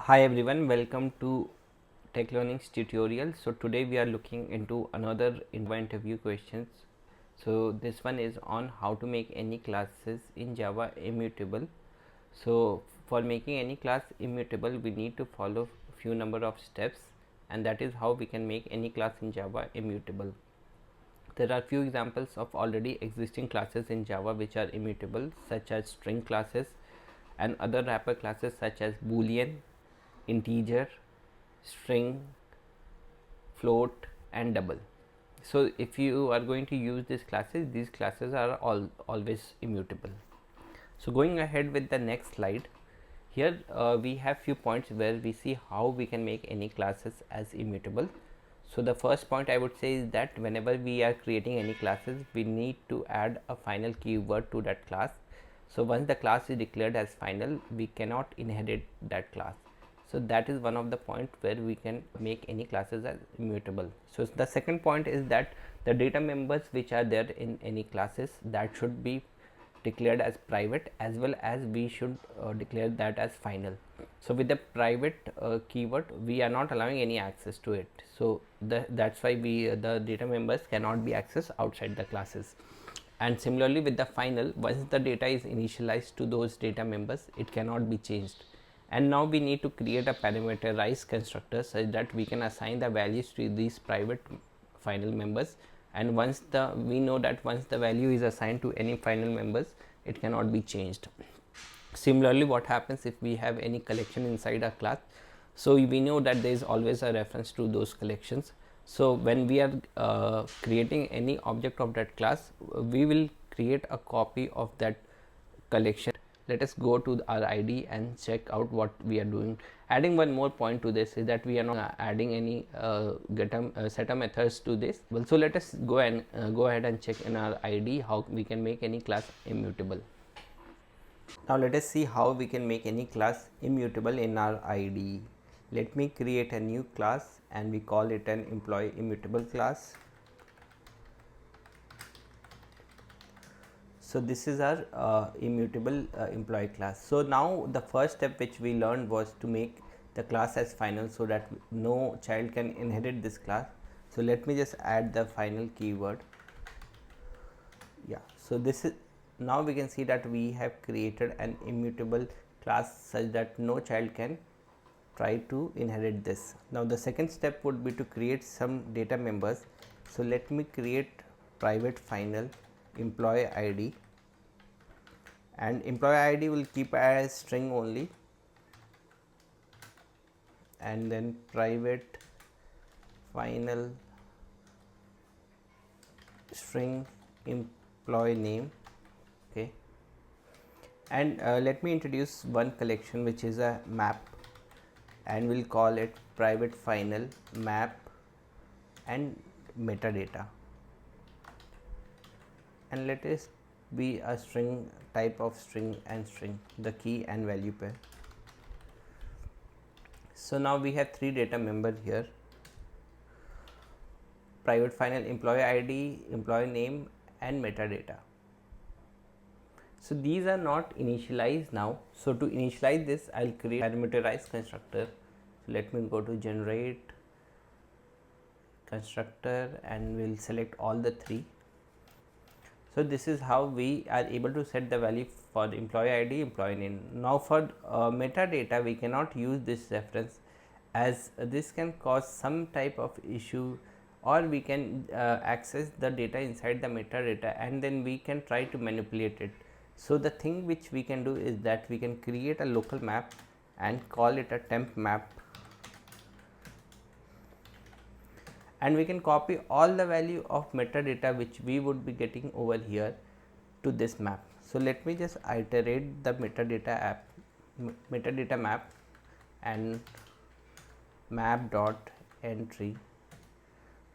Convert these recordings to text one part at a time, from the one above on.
Hi everyone, welcome to Tech Learning's tutorial. So today we are looking into another interview questions. So this one is on how to make any classes in Java immutable. So for making any class immutable, we need to follow few number of steps, and that is how we can make any class in Java immutable. There are few examples of already existing classes in Java which are immutable, such as string classes and other wrapper classes such as boolean, integer, string, float and double. So if you are going to use these classes are always immutable. So going ahead with the next slide, here we have few points where we see how we can make any classes as immutable. So the first point I would say is that whenever we are creating any classes, we need to add a final keyword to that class. So once the class is declared as final, we cannot inherit that class. So that is one of the point where we can make any classes as immutable. So the second point is that the data members which are there in any classes, that should be declared as private, as well as we should declare that as final. So with the private keyword, we are not allowing any access to it. So that's why the data members cannot be accessed outside the classes. And similarly with the final, once the data is initialized to those data members, it cannot be changed. And now we need to create a parameterized constructor such that we can assign the values to these private final members, and once we know that once the value is assigned to any final members, it cannot be changed. Similarly, what happens if we have any collection inside a class? So we know that there is always a reference to those collections. So when we are creating any object of that class, we will create a copy of that collection. Let us go to our ID and check out what we are doing. Adding one more point to this is that we are not adding any setup methods to this. Well, so let us go ahead and check in our ID how we can make any class immutable. Now let us see how we can make any class immutable in our ID. Let me create a new class and we call it an employee immutable class. So this is our immutable employee class. So now the first step which we learned was to make the class as final so that no child can inherit this class. So let me just add the final keyword. Yeah, so this is, now we can see that we have created an immutable class such that no child can try to inherit this. Now the second step would be to create some data members. So let me create private final employee ID, and employee ID will keep as string only, and then private final string employee name. Okay, and let me introduce one collection which is a map, and we'll call it private final map and metadata, and let it be a string type of string and string, the key and value pair. So now we have three data member here: private final employee ID, employee name and metadata. So these are not initialized now. So to initialize this, I'll create parameterized constructor. So let me go to generate constructor and we'll select all the three. So this is how we are able to set the value for the employee ID, employee name. Now for metadata, we cannot use this reference, as this can cause some type of issue, or we can access the data inside the metadata and then we can try to manipulate it. So the thing which we can do is that we can create a local map and call it a temp map, and we can copy all the value of metadata which we would be getting over here to this map. So let me just iterate the metadata map and map dot entry,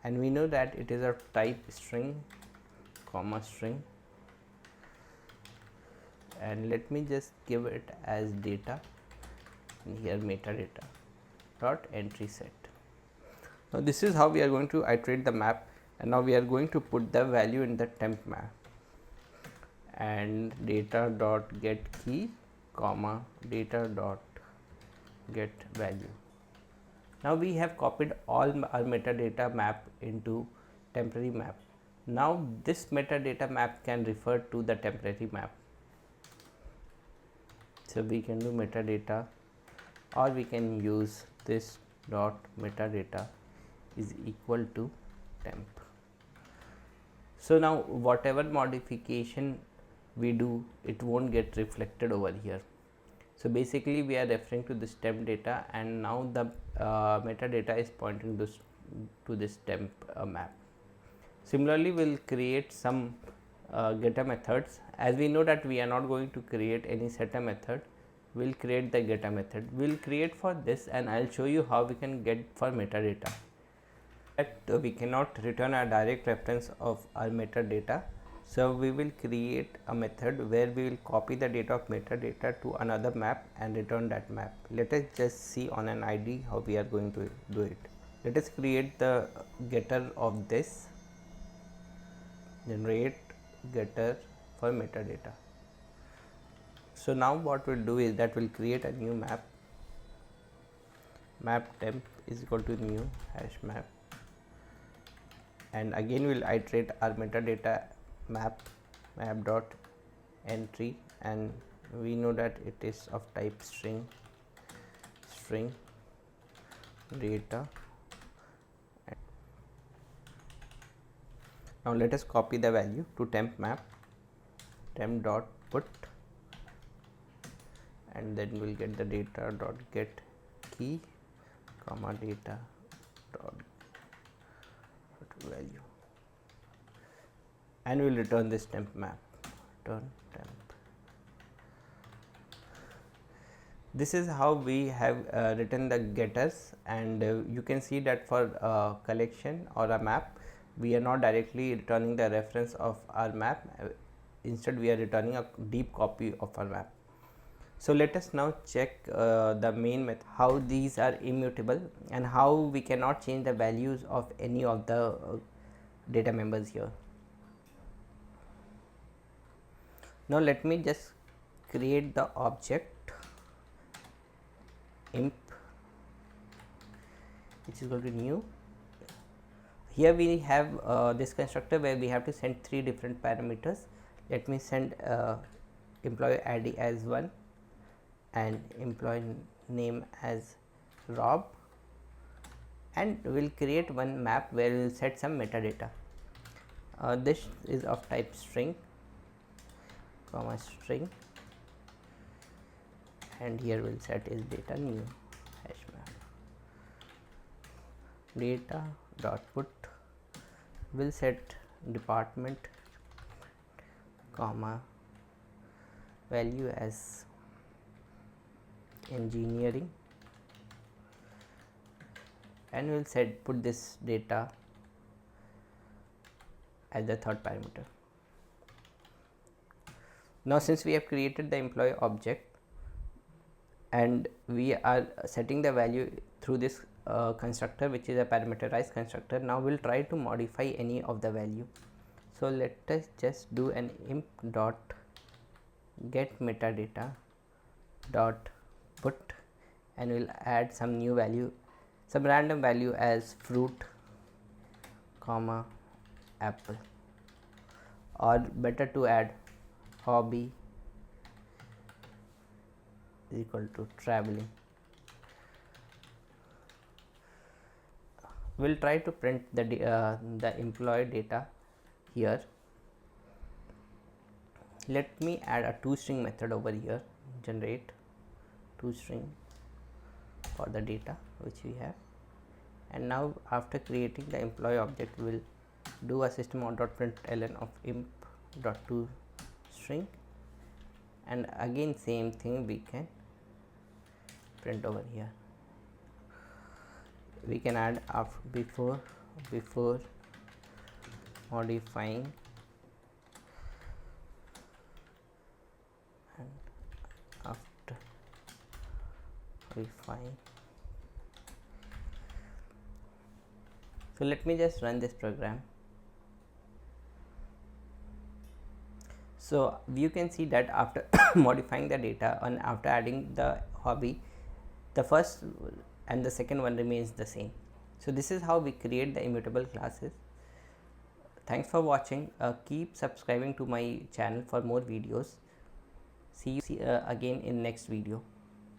and we know that it is a type string comma string, and let me just give it as data, and here metadata dot entry set. Now this is how we are going to iterate the map, and now we are going to put the value in the temp map, and data dot get key comma data dot get value. Now we have copied all our metadata map into temporary map. Now this metadata map can refer to the temporary map. So we can do metadata, or we can use this dot metadata is equal to temp. So now whatever modification we do, it won't get reflected over here. So basically we are referring to this temp data, and now the metadata is pointing to this temp map. Similarly, we'll create some getter methods. As we know that we are not going to create any setter method, we'll create the getter method. We'll create for this, and I'll show you how we can get for metadata. That we cannot return a direct reference of our metadata. So we will create a method where we will copy the data of metadata to another map and return that map. Let us just see on an ID how we are going to do it. Let us create the getter of this, generate getter for metadata. So now what we'll do is that we'll create a new map. Map temp is equal to new hash map, and again we'll iterate our metadata map dot entry, and we know that it is of type string data. Now let us copy the value to temp map, temp dot put, and then we'll get the data dot get key comma data dot value, and we will return this temp map, return temp. This is how we have written the getters, and you can see that for collection or a map, we are not directly returning the reference of our map. Instead we are returning a deep copy of our map. So let us now check the main method, how these are immutable and how we cannot change the values of any of the data members here. Now let me just create the object imp, which is equal to new. Here we have this constructor where we have to send 3 different parameters. Let me send employee ID as 1 and employee name as Rob, and we will create one map where we will set some metadata. This is of type string comma string, and here we will set is data new hash map. Data dot put will set department comma value as engineering, and we will set put this data as the third parameter. Now since we have created the employee object and we are setting the value through this constructor, which is a parameterized constructor, now we will try to modify any of the value. So let us just do an imp dot get metadata dot put, and we will add some new value, some random value as fruit comma apple, or better to add hobby is equal to traveling. We will try to print the employee data here. Let me add a toString method over here, generate toString for the data which we have, and now after creating the employee object, we will do a system.println of imp dot toString, and again same thing we can print over here. We can add before modifying and after modifying. So let me just run this program. So you can see that after modifying the data and after adding the hobby, the first and the second one remains the same. So this is how we create the immutable classes. Thanks for watching. Keep subscribing to my channel for more videos. See you again in next video.